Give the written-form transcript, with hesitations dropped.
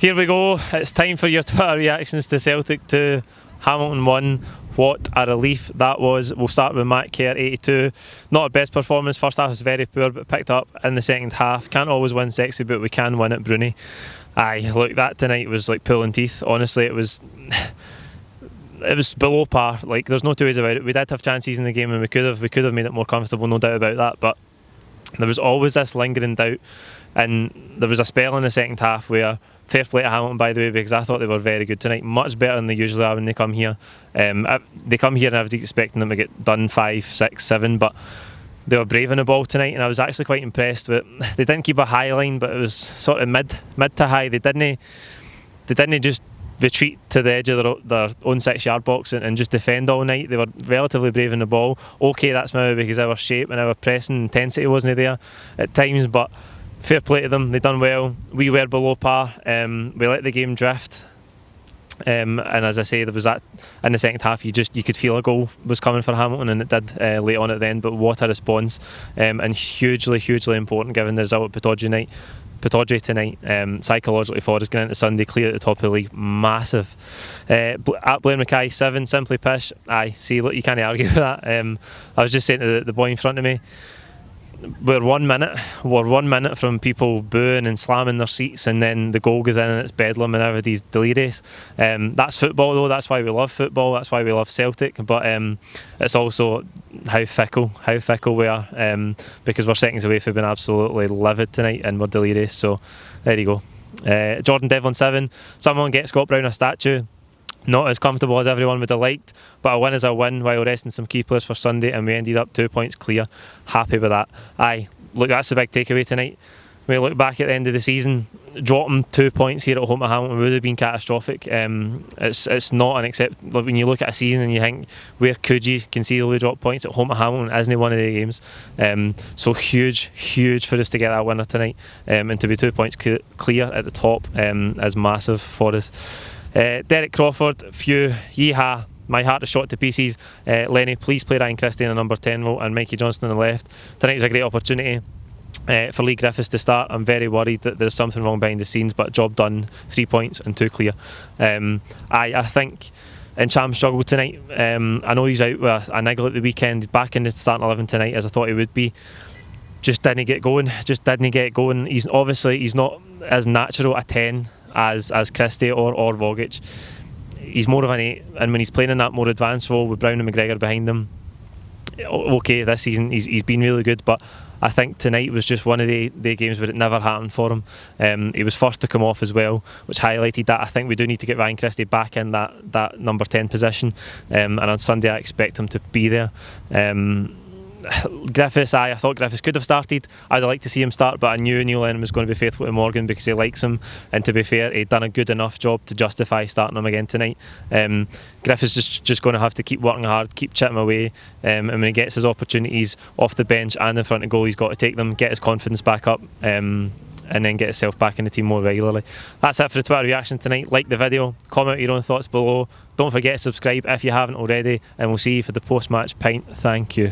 Here we go, it's time for your Twitter reactions to Celtic 2, Hamilton 1. What a relief that was. We'll start with Matt Kerr, 82. Not our best performance, first half was very poor, but picked up in the second half. Can't always win sexy, but we can win at Bruni. Aye, look, that tonight was like pulling teeth. Honestly, it was below par. Like, there's no two ways about it. We did have chances in the game, and we could have made it more comfortable, no doubt about that. But there was always this lingering doubt, and there was a spell in the second half where, fair play to Hamilton, by the way, because I thought they were very good tonight, much better than they usually are when they come here. They come here and I was expecting them to get done 5, 6, 7, but they were brave in the ball tonight, and I was actually quite impressed with. They didn't keep a high line, but it was sort of mid to high. They didn't just retreat to the edge of their own 6-yard box and just defend all night. They were relatively brave in the ball. Okay, that's maybe because our shape and our pressing intensity wasn't there at times, but fair play to them, they done well. We were below par, we let the game drift, and as I say, there was that in the second half, you could feel a goal was coming for Hamilton, and it did late on at the end, but what a response, and hugely important given the result at Pittodrie tonight. Psychologically for us, getting into Sunday clear at the top of the league, massive. At Blair Mackay 7, simply pish. Aye, see, look, you can't argue with that. I was just saying to the boy in front of me, we're 1 minute from people booing and slamming their seats, and then the goal goes in and it's bedlam and everybody's delirious. That's football though, that's why we love football, that's why we love Celtic, but it's also how fickle we are, because we're seconds away from being absolutely livid tonight and we're delirious. So there you go. Jordan Devlin 7, someone get Scott Brown a statue. Not as comfortable as everyone would have liked, but a win is a win while resting some key players for Sunday, and we ended up 2 points clear. Happy with that. Aye, look, that's the big takeaway tonight. When we look back at the end of the season, dropping 2 points here at home to Hamilton would have been catastrophic. It's not unacceptable. When you look at a season and you think, where could you conceivably drop points at home to Hamilton? Isn't it one of the games? So huge for us to get that winner tonight, and to be 2 points clear at the top is massive for us. Derek Crawford, phew, yeehaw, my heart is shot to pieces. Lenny, please play Ryan Christie in a number 10 role and Mikey Johnston on the left. Tonight was a great opportunity for Lee Griffiths to start. I'm very worried that there's something wrong behind the scenes, but job done, 3 points and 2 clear. I think Encham struggled tonight. I know he's out with a niggle at the weekend. He's back in the starting 11 tonight as I thought he would be. Just didn't get going. He's not as natural a 10 as Christie or Vogic. He's more of an 8, and when he's playing in that more advanced role with Brown and McGregor behind him, okay, this season he's been really good, but I think tonight was just one of the games where it never happened for him. He was first to come off as well, which highlighted that I think we do need to get Ryan Christie back in that number 10 position, and on Sunday I expect him to be there. Griffiths, I thought Griffiths could have started. I'd like to see him start, but I knew Neil Lennon was going to be faithful to Morgan because he likes him, and to be fair, he'd done a good enough job to justify starting him again tonight. Griffiths just going to have to keep working hard, keep chipping away, and when he gets his opportunities off the bench and in front of goal, he's got to take them, get his confidence back up, and then get himself back in the team more regularly. That's it for the Twitter reaction tonight. Like the video, comment your own thoughts below, don't forget to subscribe if you haven't already, and we'll see you for the post-match pint. Thank you.